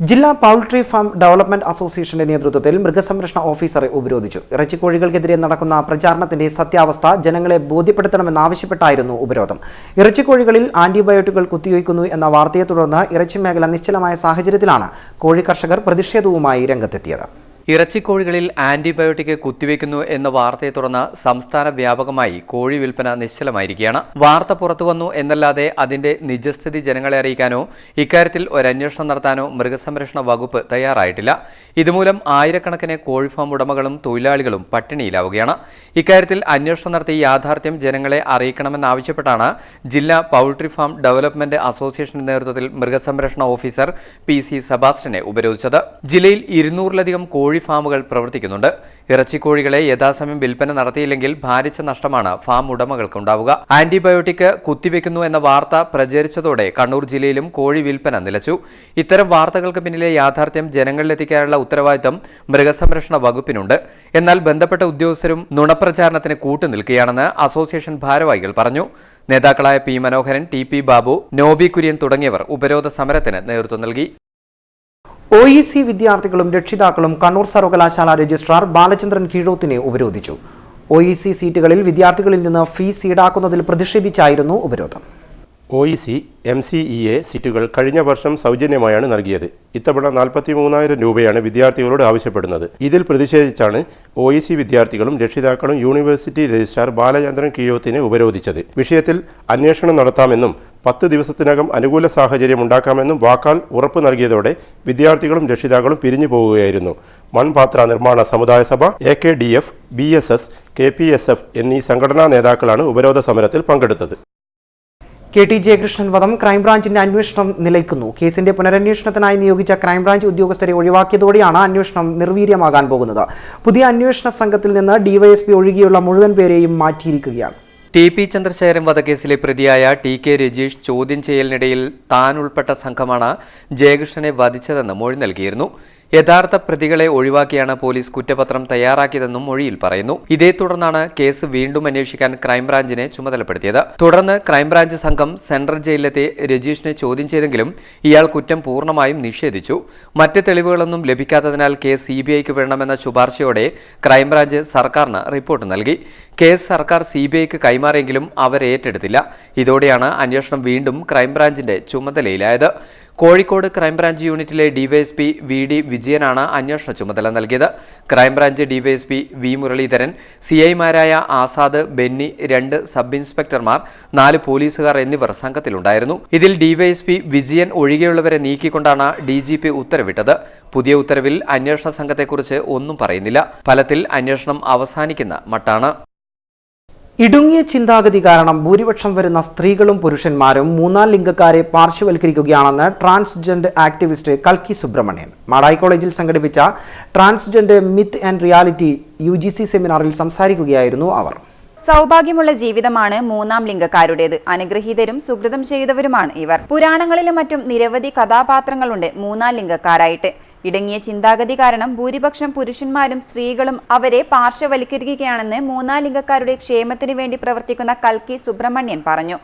ജില്ലാ പൗൾട്രി ഫാം ഡെവലപ്മെന്റ് അസോസിയേഷന്റെ നേതൃത്വത്തിൽ മൃഗസംരക്ഷണ ഓഫീസറെ ഉപരോധിച്ചു. ഇറച്ചിക്കോഴികൾക്കെതിരെ നടക്കുന്ന പ്രചാരണത്തിന്റെ സത്യാവസ്ഥ ജനങ്ങളെ ബോധ്യപ്പെടുത്തണമെന്നാവശ്യപ്പെട്ടായിരുന്നു ഉപരോധം. ഇറച്ചിക്കോഴികളിൽ ആന്റിബയോട്ടിക്കുകൾ കുത്തിവയ്ക്കുന്നു എന്ന വാർത്തയെ തുടർന്ന് ഇറച്ചി മേഖല നിശ്ചലമായ സാഹചര്യത്തിലാണ് കോഴി കർഷകർ പ്രതിഷേധവുമായി രംഗത്തെത്തിയത്. ഇറച്ചിക്കോഴികളിൽ ആന്റിബയോട്ടിക് കുത്തിവെക്കുന്നു എന്ന വാർത്തയെ തുടർന്ന് സംസ്ഥാന വ്യാപകമായി കോഴി വിൽപ്പന നിശ്ചലമായിരിക്കുകയാണ്. വാർത്ത പുറത്തുവന്നു എന്നല്ലാതെ അതിന്റെ നിജസ്ഥിതി ജനങ്ങളെ അറിയിക്കാനോ ഇക്കാര്യത്തിൽ ഒരന്വേഷണം നടത്താനോ മൃഗസംരക്ഷണ വകുപ്പ് തയ്യാറായിട്ടില്ല. ഇതുമൂലം ആയിരക്കണക്കിന് കോഴി ഫാം ഉടമകളും തൊഴിലാളികളും പട്ടിണിയിലാവുകയാണ്. ഇക്കാര്യത്തിൽ അന്വേഷണം നടത്തി യാഥാർത്ഥ്യം ജനങ്ങളെ അറിയിക്കണമെന്നാവശ്യപ്പെട്ടാണ് ജില്ലാ പൗൾട്രി ഫാം ഡെവലപ്മെന്റ് അസോസിയേഷന്റെ നേതൃത്വത്തിൽ മൃഗസംരക്ഷണ ഓഫീസർ PC സെബാസ്റ്റ്യനെ ഉപരോധിച്ചത്. ജില്ലയിൽ 200-ലധികം കോഴി കോഴി ഫാമുകൾ പ്രവർത്തിക്കുന്നുണ്ട്. ഇറച്ചിക്കോഴികളെ യഥാസമയം വിൽപ്പന നടത്തിയില്ലെങ്കിൽ ഭാരിച്ച നഷ്ടമാണ് ഫാം ഉടമകൾക്കുണ്ടാവുക. ആന്റിബയോട്ടിക് കുത്തിവെക്കുന്നു എന്ന വാർത്ത പ്രചരിച്ചതോടെ കണ്ണൂർ ജില്ലയിലും കോഴി വിൽപ്പന നിലച്ചു. ഇത്തരം വാർത്തകൾക്ക് പിന്നിലെ യാഥാർത്ഥ്യം ജനങ്ങളിലെത്തിക്കാനുള്ള ഉത്തരവാദിത്തം മൃഗസംരക്ഷണ വകുപ്പിനുണ്ട്. എന്നാൽ ബന്ധപ്പെട്ട ഉദ്യോഗസ്ഥരും നുണപ്രചാരണത്തിന് കൂട്ടുനിൽക്കുകയാണെന്ന് അസോസിയേഷൻ ഭാരവാഹികൾ പറഞ്ഞു. നേതാക്കളായ പി മനോഹരൻ, ടി പി ബാബു, നോബി കുര്യൻ തുടങ്ങിയവർ ഉപരോധ സമരത്തിന് നേതൃത്വം നൽകി. OEC വിദ്യാർത്ഥികളും രക്ഷിതാക്കളും കണ്ണൂർ സർവകലാശാല രജിസ്ട്രാർ ബാലചന്ദ്രൻ കീഴോത്തിനെ ഉപരോധിച്ചു. OEC സീറ്റുകളിൽ വിദ്യാർത്ഥികളിൽ നിന്ന് ഫീസ് ഈടാക്കുന്നതിൽ പ്രതിഷേധിച്ചായിരുന്നു ഉപരോധം. OEC MCEA സീറ്റുകൾ കഴിഞ്ഞ വർഷം സൗജന്യമായാണ് നൽകിയത്. ഇത്തവണ 43,000 രൂപയാണ് വിദ്യാർത്ഥികളോട് ആവശ്യപ്പെടുന്നത്. ഇതിൽ പ്രതിഷേധിച്ചാണ് OEC വിദ്യാർത്ഥികളും രക്ഷിതാക്കളും യൂണിവേഴ്സിറ്റി രജിസ്ട്രാർ ബാലചന്ദ്രൻ കീഴോത്തിനെ ഉപരോധിച്ചത്. വിഷയത്തിൽ അന്വേഷണം നടത്താമെന്നും 10 ദിവസത്തിനകം അനുകൂല സാഹചര്യം ഉണ്ടാക്കാമെന്നും വാക്കാൽ ഉറപ്പ് നൽകിയതോടെ വിദ്യാർത്ഥികളും രക്ഷിതാക്കളും പിരിഞ്ഞു പോവുകയായിരുന്നു. മൺപാത്ര നിർമ്മാണ സമുദായ സഭ, AKDF, BSS, KPSF എന്നീ സംഘടനാ നേതാക്കളാണ് ഉപരോധ സമരത്തിൽ പങ്കെടുത്തത്. KT ജയകൃഷ്ണൻ വധം ക്രൈംബ്രാഞ്ചിന്റെ അന്വേഷണം നിലയ്ക്കുന്നു. കേസിന്റെ പുനരന്വേഷണത്തിനായി നിയോഗിച്ച ക്രൈംബ്രാഞ്ച് ഉദ്യോഗസ്ഥരെ ഒഴിവാക്കിയതോടെയാണ് അന്വേഷണം നിർവീര്യമാകാൻ പോകുന്നത്. പുതിയ അന്വേഷണ സംഘത്തിൽ നിന്ന് DYSP ഒഴികെയുള്ള മുഴുവൻ പേരെയും മാറ്റിയിരിക്കുകയാണ്. TP ചന്ദ്രശേഖരൻ വധക്കേസിലെ പ്രതിയായ TK രജീഷ് ചോദ്യം ചെയ്യലിനിടയിൽ താൻ ഉൾപ്പെട്ട സംഘമാണ് ജയകൃഷ്ണനെ വധിച്ചതെന്ന് മൊഴി നൽകിയിരുന്നു. യഥാർത്ഥ പ്രതികളെ ഒഴിവാക്കിയാണ് പോലീസ് കുറ്റപത്രം തയ്യാറാക്കിയതെന്നും മൊഴിയിൽ പറയുന്നു. ഇതേ തുടർന്നാണ് കേസ് വീണ്ടും അന്വേഷിക്കാൻ ക്രൈംബ്രാഞ്ചിനെ ചുമതലപ്പെടുത്തിയത്. തുടർന്ന് ക്രൈംബ്രാഞ്ച് സംഘം സെൻട്രൽ ജയിലിലെത്തി രജീഷിനെ ചോദ്യം ചെയ്തെങ്കിലും ഇയാൾ കുറ്റം പൂർണ്ണമായും നിഷേധിച്ചു. മറ്റ് തെളിവുകളൊന്നും ലഭിക്കാത്തതിനാൽ കേസ് CBIക്ക് വിടണമെന്ന ശുപാർശയോടെ ക്രൈംബ്രാഞ്ച് സർക്കാരിന് റിപ്പോർട്ട് നൽകി. കേസ് സർക്കാർ CBIക്ക് കൈമാറിയെങ്കിലും അവർ ഏറ്റെടുത്തില്ല. ഇതോടെയാണ് അന്വേഷണം വീണ്ടും ക്രൈംബ്രാഞ്ചിന്റെ ചുമതലയിലായത്. കോഴിക്കോട് ക്രൈംബ്രാഞ്ച് യൂണിറ്റിലെ DYSP VD വിജയനാണ് അന്വേഷണ ചുമതല നൽകിയത്. ക്രൈംബ്രാഞ്ച് DYSP V മുരളീധരൻ, CIമാരായ ആസാദ്, ബെന്നി, 2 സബ് ഇൻസ്പെക്ടർമാർ, 4 പോലീസുകാർ എന്നിവർ സംഘത്തിലുണ്ടായിരുന്നു. ഇതിൽ DYSP വിജയൻ ഒഴികെയുള്ളവരെ നീക്കിക്കൊണ്ടാണ് DGP ഉത്തരവിട്ടത്. പുതിയ ഉത്തരവിൽ അന്വേഷണ സംഘത്തെക്കുറിച്ച് ഒന്നും പറയുന്നില്ല. ഫലത്തിൽ അന്വേഷണം അവസാനിക്കുന്ന മട്ടാണ്. ഇടുങ്ങിയ ചിന്താഗതി കാരണം ഭൂരിപക്ഷം വരുന്ന സ്ത്രീകളും പുരുഷന്മാരും മൂന്നാം ലിംഗക്കാരെ പാർശ്വവൽക്കരിക്കുകയാണെന്ന് ട്രാൻസ്ജെൻഡർ ആക്ടിവിസ്റ്റ് കൽക്കി സുബ്രഹ്മണ്യൻ. മാടായി കോളേജിൽ സംഘടിപ്പിച്ച transgender myth and reality UGC സെമിനാറിൽ സംസാരിക്കുകയായിരുന്നു അവർ. സൗഭാഗ്യമുള്ള ജീവിതമാണ് മൂന്നാം ലിംഗക്കാരുടേത്. അനുഗ്രഹീതരും സുകൃതം ചെയ്തവരുമാണ് ഇവർ. പുരാണങ്ങളിലും മറ്റും നിരവധി കഥാപാത്രങ്ങളുണ്ട് മൂന്നാം ലിംഗക്കാരായിട്ട്. ഇടുങ്ങിയ ചിന്താഗതി കാരണം ഭൂരിപക്ഷം പുരുഷന്മാരും സ്ത്രീകളും അവരെ പാർശ്വവൽക്കരിക്കുകയാണെന്ന് മൂന്നാം ലിംഗക്കാരുടെ ക്ഷേമത്തിന് വേണ്ടി പ്രവർത്തിക്കുന്ന കൽക്കി സുബ്രഹ്മണ്യൻ പറഞ്ഞു.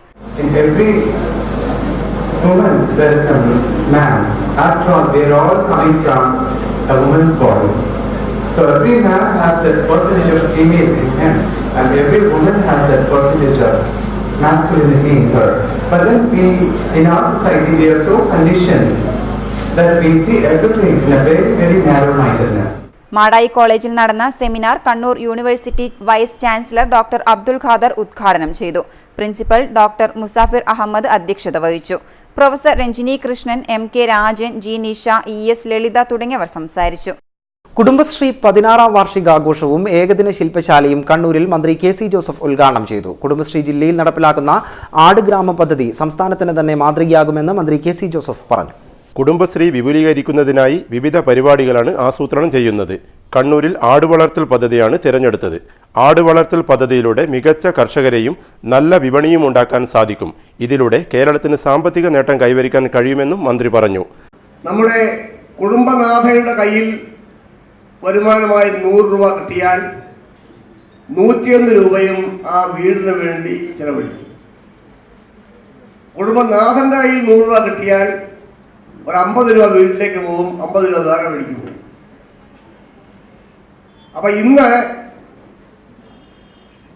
So every man has that percentage of female in him, and every woman has that percentage of masculinity in her. But then in our society, we are so conditioned that we see everything in a very, very narrow-mindedness. Madayi കോളേജിൽ നടന്ന seminar Kannur university vice chancellor doctor Abdul Khader ഉദ്ഘാടനം ചെയ്തു. Principal doctor Musafir Ahammed അധ്യക്ഷത വഹിച്ചു. Professor Ranjini Krishnan, MK Rajan, G Nisha, ES Lalitha തുടങ്ങിയവർ സംസാരിച്ചു. കുടുംബശ്രീ 16ാം വാർഷികാഘോഷവും ഏകദിന ശില്പശാലയും കണ്ണൂരിൽ മന്ത്രി KC ജോസഫ് ഉദ്ഘാടനം ചെയ്തു. കുടുംബശ്രീ ജില്ലയിൽ നടപ്പിലാക്കുന്ന ആട് ഗ്രാമ പദ്ധതി സംസ്ഥാനത്തിന് തന്നെ മാതൃകയാകുമെന്ന് മന്ത്രി KC ജോസഫ് പറഞ്ഞു. കുടുംബശ്രീ വിപുലീകരിക്കുന്നതിനായി വിവിധ പരിപാടികളാണ് ആസൂത്രണം ചെയ്യുന്നത്. കണ്ണൂരിൽ ആടുവളർത്തൽ പദ്ധതിയാണ് തിരഞ്ഞെടുത്തത്. ആടുവളർത്തൽ പദ്ധതിയിലൂടെ മികച്ച കർഷകരെയും നല്ല വിപണിയും ഉണ്ടാക്കാൻ സാധിക്കും. ഇതിലൂടെ കേരളത്തിന് സാമ്പത്തിക നേട്ടം കൈവരിക്കാൻ കഴിയുമെന്നും മന്ത്രി പറഞ്ഞു. നമ്മുടെ കുടുംബനാഥയുടെ കയ്യിൽ വരുമാനമായി 100 രൂപ കിട്ടിയാൽ 101 രൂപയും ആ വീടിന് വേണ്ടി ചെലവഴിക്കും. കുടുംബനാഥന്റെ കയ്യിൽ 100 രൂപ കിട്ടിയാൽ ഒരു 50 രൂപ വീട്ടിലേക്ക് പോകും, 50 രൂപ വേറെ വഴിക്ക് പോകും. അപ്പൊ ഇന്ന്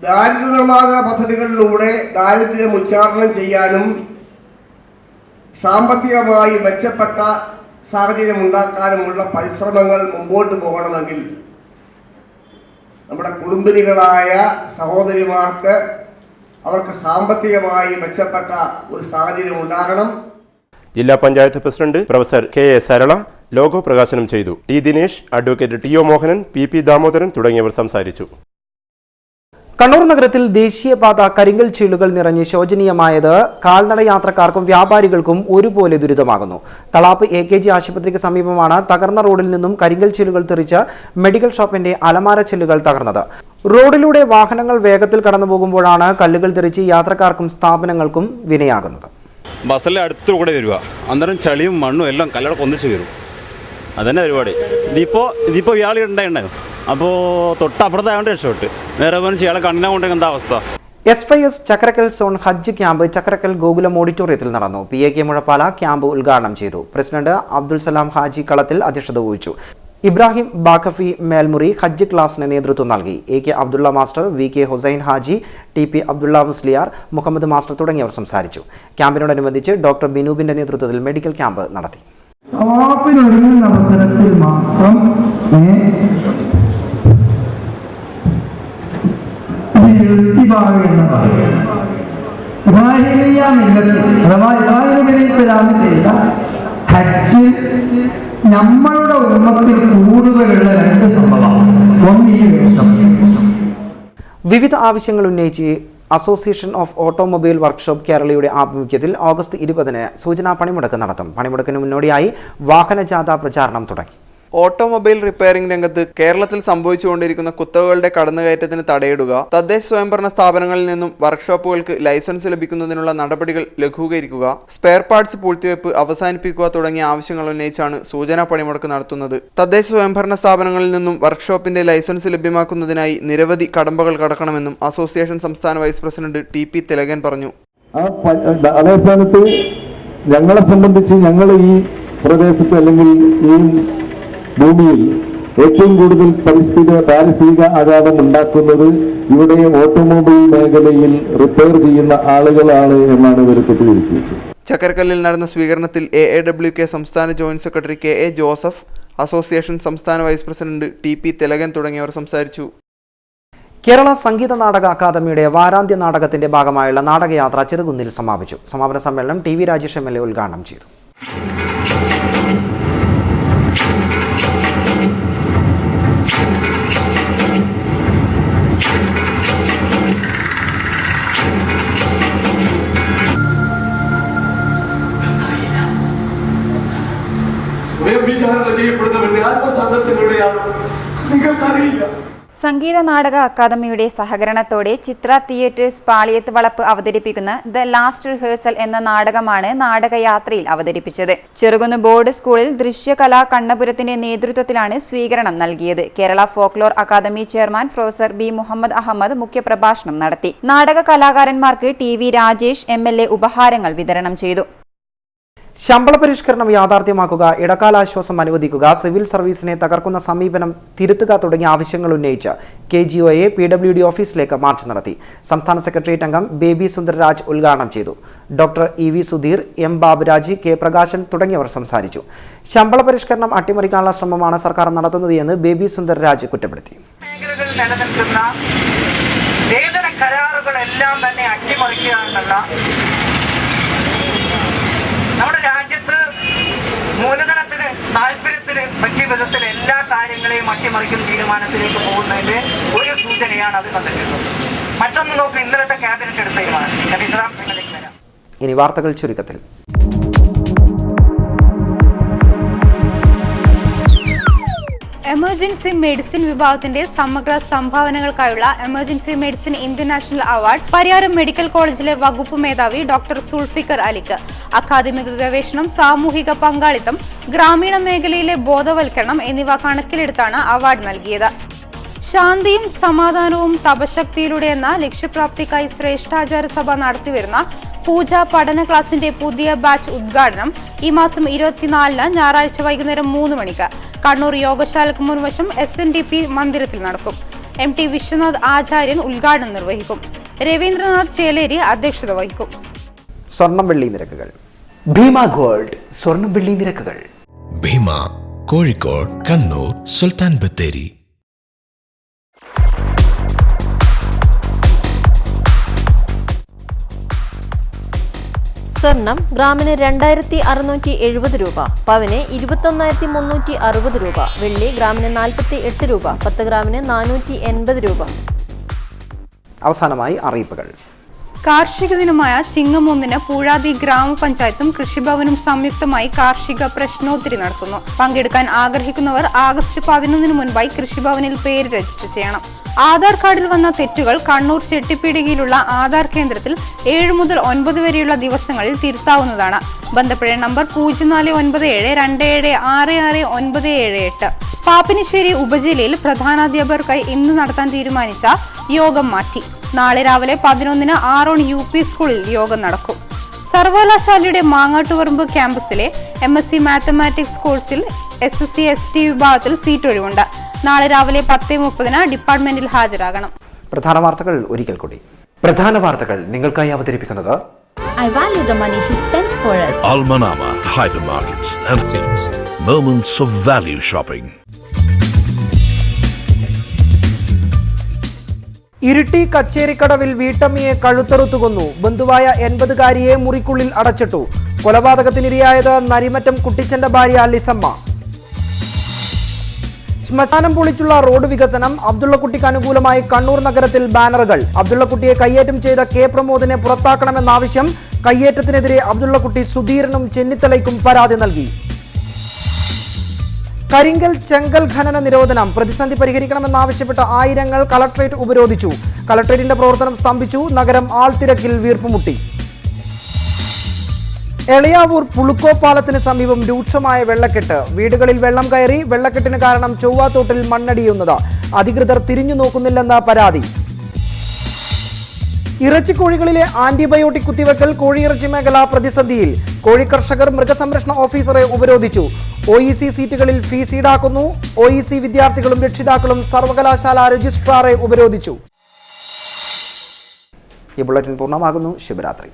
ദാരിദ്ര്യ നിർമ്മാർജ്ജന പദ്ധതികളിലൂടെ ദാരിദ്ര്യം ഉച്ചാരണം ചെയ്യാനും സാമ്പത്തികമായി മെച്ചപ്പെട്ട സാഹചര്യം ഉണ്ടാക്കാനുമുള്ള പരിശ്രമങ്ങൾ മുമ്പോട്ട് പോകണമെങ്കിൽ നമ്മുടെ കുടുംബിനികളായ സഹോദരിമാർക്ക് അവർക്ക് സാമ്പത്തികമായി മെച്ചപ്പെട്ട ഒരു സാഹചര്യം ഉണ്ടാകണം. ജില്ലാ panchayat president professor KA Sarala logo പ്രകാശനം ചെയ്തു. T Dinesh, advocate TO Mohanan, PP Damodaran തുടങ്ങിയവർ സംസാരിച്ചു. കണ്ണൂർ നഗരത്തിൽ ദേശീയപാത കരിങ്കൽ ചീളുകൾ നിറഞ്ഞ് ശോചനീയമായത് കാൽനട യാത്രക്കാർക്കും വ്യാപാരികൾക്കും ഒരുപോലെ ദുരിതമാകുന്നു. തളാപ്പ് AKG ആശുപത്രിക്ക് സമീപമാണ് തകർന്ന റോഡിൽ നിന്നും കരിങ്കൽ ചീളുകൾ തെറിച്ച് മെഡിക്കൽ ഷോപ്പിന്റെ അലമാര ചില്ലുകൾ തകർന്നത്. റോഡിലൂടെ വാഹനങ്ങൾ വേഗത്തിൽ കടന്നുപോകുമ്പോഴാണ് കല്ലുകൾ തെറിച്ച് യാത്രക്കാർക്കും സ്ഥാപനങ്ങൾക്കും വിനയാകുന്നത്. ബസ്സിലെ അടുത്തുകൂടെ വരിക, അന്നേരം ചളിയും മണ്ണും എല്ലാം കല്ലടക്കം ഒന്നിച്ച് വരും. അതന്നെ പരിപാടി. ഇതിപ്പോൾ ഇയാൾ ഉണ്ടായിരുന്നു, അപ്പോൾ തൊട്ടപ്പുറത്തായതുകൊണ്ട് രക്ഷപ്പെട്ട് നേരെ പോലും ഇയാളെ കണ്ണിനെ കൊണ്ടെങ്കിൽ എന്താ അവസ്ഥ? SYS ചക്രക്കൽ സോൺ ഹജ്ജ് ക്യാമ്പ് ചക്രക്കൽ ഗോകുലം ഓഡിറ്റോറിയത്തിൽ നടന്നു. PAK മുഴപ്പാല ക്യാമ്പ് ഉദ്ഘാടനം ചെയ്തു. പ്രസിഡന്റ് അബ്ദുൽ സലാം ഹാജി കളത്തിൽ അധ്യക്ഷത വഹിച്ചു. ഇബ്രാഹിം ബാക്കഫി മേൽമുറി ഹജ്ജ് ക്ലാസിന് നേതൃത്വം നൽകി. AK Abdulla master, VK Hussain Haji, TP Abdulla Musliyar, Muhammad master തുടങ്ങിയവർ സംസാരിച്ചു. ക്യാമ്പിനോടനുബന്ധിച്ച് ഡോക്ടർ ബിനൂബിന്റെ നേതൃത്വത്തിൽ മെഡിക്കൽ ക്യാമ്പ് നടത്തി. തവാഫിനൊരുങ്ങുന്ന അവസരത്തിൽ മാത്രം എന്ന് പറയുന്നത് ഇബ്രാഹിമിയ മില്ലത്ത് അഥവാ ഇബ്രാഹിം നബി സ്വലാം ചെയ്ത ഹജ്ജ് നമ്മളുടെ ഉമ്മത്തിൽ കൂടുതലുള്ള രണ്ട് സംഭവമാണ്. ഒന്ന് ഈ വേഷം. വിവിധ ആവശ്യങ്ങൾ ഉന്നയിച്ച് അസോസിയേഷൻ ഓഫ് ഓട്ടോമൊബൈൽ വർക്ക്ഷോപ്പ് കേരളയുടെ ആഭിമുഖ്യത്തിൽ ഓഗസ്റ്റ് 20-ന് സൂചനാ പണിമുടക്ക് നടത്തും. പണിമുടക്കിന് മുന്നോടിയായി വാഹനജാഥ പ്രചാരണം തുടങ്ങി. ഓട്ടോമൊബൈൽ റിപ്പയറിംഗ് രംഗത്ത് കേരളത്തിൽ സംഭവിച്ചുകൊണ്ടിരിക്കുന്ന കുത്തകകളുടെ കടന്നുകയറ്റത്തിന് തടയിടുക, തദ്ദേശ സ്വയംഭരണ സ്ഥാപനങ്ങളിൽ നിന്നും വർക്ക്ഷോപ്പുകൾക്ക് ലൈസൻസ് ലഭിക്കുന്നതിനുള്ള നടപടികൾ ലഘൂകരിക്കുക, സ്പെയർ പാർട്സ് പൂഴ്ത്തിവെപ്പ് അവസാനിപ്പിക്കുക തുടങ്ങിയ ആവശ്യങ്ങൾ ഉന്നയിച്ചാണ് സൂചനാ പണിമുടക്ക് നടത്തുന്നത്. തദ്ദേശ സ്വയംഭരണ സ്ഥാപനങ്ങളിൽ നിന്നും വർക്ക്ഷോപ്പിന്റെ ലൈസൻസ് ലഭ്യമാക്കുന്നതിനായി നിരവധി കടമ്പകൾ കടക്കണമെന്നും അസോസിയേഷൻ സംസ്ഥാന വൈസ് പ്രസിഡന്റ് TP തിലകൻ പറഞ്ഞു. അതേ സ്ഥാനത്ത് ഞങ്ങളെ സംബന്ധിച്ച് ഞങ്ങൾ ഈ പ്രദേശത്ത് അല്ലെങ്കിൽ ഈ ഭൂമിയിൽ ഏറ്റവും കൂടുതൽ പാരിസ്ഥിതിക ആഘാതം ഉണ്ടാക്കുന്നത് ഇവിടെ ഓട്ടോമൊബൈൽ മേഖലയിൽ റിപ്പയർ ചെയ്യുന്ന ആളുകളാണ് എന്നാണ് ഇവർ തെറ്റിദ്ധരിച്ചു വെച്ചത്. ചക്കരക്കല്ലിൽ നടന്ന സ്വീകരണത്തിൽ AAWK സംസ്ഥാന joint secretary KA Joseph, association സംസ്ഥാന വൈസ് പ്രസിഡന്റ് TP തിലകൻ തുടങ്ങിയവർ സംസാരിച്ചു. കേരള സംഗീത നാടക അക്കാദമിയുടെ വാരാന്ത്യ നാടകത്തിന്റെ ഭാഗമായുള്ള നാടകയാത്ര ചെറുകുന്നിൽ സമാപിച്ചു. സമാപന സമ്മേളനം TV രാജേഷ് MLA ഉദ്ഘാടനം ചെയ്തു. സംഗീത നാടക അക്കാദമിയുടെ സഹകരണത്തോടെ ചിത്ര തിയേറ്റേഴ്സ് പാളിയത്ത് വളപ്പ് അവതരിപ്പിക്കുന്ന ദ ലാസ്റ്റ് റിഹേഴ്സൽ എന്ന നാടകമാണ് നാടകയാത്രയിൽ അവതരിപ്പിച്ചത്. ചെറുകുന്ന് ബോർഡ് സ്കൂളിൽ ദൃശ്യകലാ കണ്ണപുരത്തിന്റെ നേതൃത്വത്തിലാണ് സ്വീകരണം നൽകിയത്. Kerala folklore academy chairman professor B Muhammad Ahammed മുഖ്യപ്രഭാഷണം നടത്തി. നാടക കലാകാരന്മാർക്ക് TV രാജേഷ് MLA ഉപഹാരങ്ങൾ വിതരണം ചെയ്തു. ശമ്പള പരിഷ്കരണം യാഥാർത്ഥ്യമാക്കുക, ഇടക്കാലാശ്വാസം അനുവദിക്കുക, സിവിൽ സർവീസിനെ തകർക്കുന്ന സമീപനം തിരുത്തുക തുടങ്ങിയ ആവശ്യങ്ങൾ ഉന്നയിച്ച് KGOയെ PWD ഓഫീസിലേക്ക് മാർച്ച് നടത്തി. സംസ്ഥാന സെക്രട്ടേറിയറ്റ് അംഗം ബേബി സുന്ദർരാജ് ഉദ്ഘാടനം ചെയ്തു. Doctor EV Sudheer, M Baburaj, K Prakashan തുടങ്ങിയവർ സംസാരിച്ചു. ശമ്പള പരിഷ്കരണം അട്ടിമറിക്കാനുള്ള ശ്രമമാണ് സർക്കാർ നടത്തുന്നത് എന്ന് ബേബി സുന്ദർരാജ് കുറ്റപ്പെടുത്തി. വേതന കരാറുകളെല്ലാം തന്നെ അട്ടിമറിക്കുക എന്നുള്ള നമ്മുടെ രാജ്യത്ത് മൂലധനത്തിന് താല്പര്യത്തിന് പറ്റിയ വിധത്തിൽ എല്ലാ കാര്യങ്ങളെയും അട്ടിമറിക്കുന്ന തീരുമാനത്തിലേക്ക് പോകുന്നതിന്റെ ഒരു സൂചനയാണ് അത് കണ്ടിട്ടുള്ളത്. മറ്റൊന്ന് നോക്ക്, ഇന്നലത്തെ ക്യാബിനറ്റ് എടുത്ത തീരുമാനം. ഞാൻ വിശദാംശങ്ങളിലേക്ക് വരാം. ഇനി വാർത്തകൾ ചുരുക്കത്തിൽ. എമർജൻസി മെഡിസിൻ വിഭാഗത്തിന്റെ സമഗ്ര സംഭാവനകൾക്കായുള്ള emergency medicine international award Pariyaram medical കോളേജിലെ വകുപ്പ് മേധാവി ഡോക്ടർ സുൾഫിക്കർ അലിക്ക്. അക്കാദമിക ഗവേഷണം, സാമൂഹിക പങ്കാളിത്തം, ഗ്രാമീണ മേഖലയിലെ ബോധവൽക്കരണം എന്നിവ കണക്കിലെടുത്താണ് അവാർഡ് നൽകിയത്. ശാന്തിയും സമാധാനവും തപശക്തിയിലൂടെ എന്ന ലക്ഷ്യപ്രാപ്തിക്കായി ശ്രേഷ്ഠാചാര്യ സഭ നടത്തിവരുന്ന പൂജ പഠന ക്ലാസിന്റെ പുതിയ ബാച്ച് ഉദ്ഘാടനം ഈ മാസം 24-ന് ഞായറാഴ്ച വൈകുന്നേരം 3 മണിക്ക് കണ്ണൂർ യോഗശാലയ്ക്ക് മുൻവശം SNDP മന്ദിരത്തിൽ നടക്കും. MT വിശ്വനാഥ് ആചാര്യൻ ഉദ്ഘാടനം നിർവഹിക്കും. രവീന്ദ്രനാഥ് ചേലേരി അധ്യക്ഷത വഹിക്കും. സ്വർണം വെള്ളി നിരക്കുകൾ. ഭീമ ഗോൾഡ് സ്വർണം വെള്ളി നിരക്കുകൾ. ഭീമ, കോഴിക്കോട്, കണ്ണൂർ, സുൽത്താൻ ബത്തേരി. സ്വർണം ഗ്രാമിന് 2670 രൂപ, പവന് 21,360 രൂപ, വെള്ളി ഗ്രാമിന് 48 രൂപ, 10 ഗ്രാമിന് 480 രൂപ. അവസാനമായി അറിയിപ്പുകൾ. കാർഷിക ദിനമായ ചിങ്ങം 1-ന് പൂഴാതി ഗ്രാമപഞ്ചായത്തും കൃഷിഭവനും സംയുക്തമായി കാർഷിക പ്രശ്നോത്തരി നടത്തുന്നു. പങ്കെടുക്കാൻ ആഗ്രഹിക്കുന്നവർ ആഗസ്റ്റ് 11-ന് മുൻപായി കൃഷിഭവനിൽ പേര് രജിസ്റ്റർ ചെയ്യണം. ആധാർ കാർഡിൽ വന്ന തെറ്റുകൾ കണ്ണൂർ ചെട്ടിപ്പീടികയിലുള്ള ആധാർ കേന്ദ്രത്തിൽ 7 മുതൽ 9 വരെയുള്ള ദിവസങ്ങളിൽ തിരുത്താവുന്നതാണ്. ബന്ധപ്പെടേണ്ട നമ്പർ 049727666978. പാപ്പിനിശ്ശേരി ഉപജില്ലയിൽ പ്രധാനാധ്യാപകർക്കായി ഇന്ന് നടത്താൻ തീരുമാനിച്ച യോഗം മാറ്റി. നാളെ രാവിലെ 11-ന് ആറോൺ UP സ്കൂളിൽ യോഗം നടക്കും. സർവകലാശാലയുടെ മാങ്ങാട്ടുപറമ്പ് ക്യാമ്പസിലെ MSc മാത്തമാറ്റിക്സ് കോഴ്സിൽ SSC ST വിഭാഗത്തിൽ സീറ്റ് ഒഴിവുണ്ട്. നാളെ രാവിലെ 10:30-ന് ഡിപ്പാർട്ട്മെന്റിൽ ഹാജരാകണം. പ്രധാന വാർത്തകൾ ഒരിക്കൽ കൂടി. പ്രധാന വാർത്തകൾ നിങ്ങൾക്കായി അവതരിപ്പിക്കുന്നത് I value the money he spends for us. Almanama Hypermarkets and Things. Moments of value shopping. Iritty കച്ചേരിക്കടവിൽ വീട്ടമ്മയെ കഴുത്തറുത്തു കൊന്നു. ബന്ധുവായ 80-കാരിയെ മുറിക്കുള്ളിൽ അടച്ചിട്ടു. കൊലപാതകത്തിനിരയായത് നരിമറ്റം കുട്ടിച്ചന്റെ ഭാര്യ ലിസമ്മ. ശ്മശാനം പൊളിച്ചുള്ള റോഡ് വികസനം. അബ്ദുള്ളക്കുട്ടിക്ക് അനുകൂലമായി കണ്ണൂർ നഗരത്തിൽ ബാനറുകൾ. അബ്ദുള്ളക്കുട്ടിയെ കയ്യേറ്റം ചെയ്ത കെ പ്രമോദിനെ പുറത്താക്കണമെന്ന ആവശ്യം. കയ്യേറ്റത്തിനെതിരെ അബ്ദുള്ളക്കുട്ടി സുധീരനും ചെന്നിത്തലയ്ക്കും പരാതി നൽകി. കരിങ്കൽ ചെങ്കൽ ഖനന നിരോധനം. പ്രതിസന്ധി പരിഹരിക്കണമെന്നാവശ്യപ്പെട്ട ആയിരങ്ങൾ കളക്ടറേറ്റ് ഉപരോധിച്ചു. കളക്ടറേറ്റിന്റെ പ്രവർത്തനം സ്തംഭിച്ചു. നഗരം ആൾത്തിരക്കിൽ വീർപ്പുമുട്ടി. എളയാവൂർ പുളുക്കോ പാലത്തിന് സമീപം രൂക്ഷമായ വെള്ളക്കെട്ട്. വീടുകളിൽ വെള്ളം കയറി. വെള്ളക്കെട്ടിന് കാരണം ചൊവ്വാത്തോട്ടിൽ മണ്ണടിയുന്നത്. അധികൃതർ തിരിഞ്ഞു നോക്കുന്നില്ലെന്ന പരാതി. ഇറച്ചിക്കോഴികളിലെ ആന്റിബയോട്ടിക് കുത്തിവെക്കൽ. കോഴിയിറച്ചി മേഖല പ്രതിസന്ധിയിൽ. കോഴി കർഷകർ മൃഗസംരക്ഷണ ഓഫീസറെ ഉപരോധിച്ചു. OEC സീറ്റുകളിൽ ഫീസ് ഈടാക്കുന്നു. OEC വിദ്യാർത്ഥികളും രക്ഷിതാക്കളും സർവകലാശാല രജിസ്ട്രാറെ ഉപരോധിച്ചു. ഈ ബുള്ളറ്റിൻ പൂർണ്ണമാകുന്നു. ശുഭരാത്രി.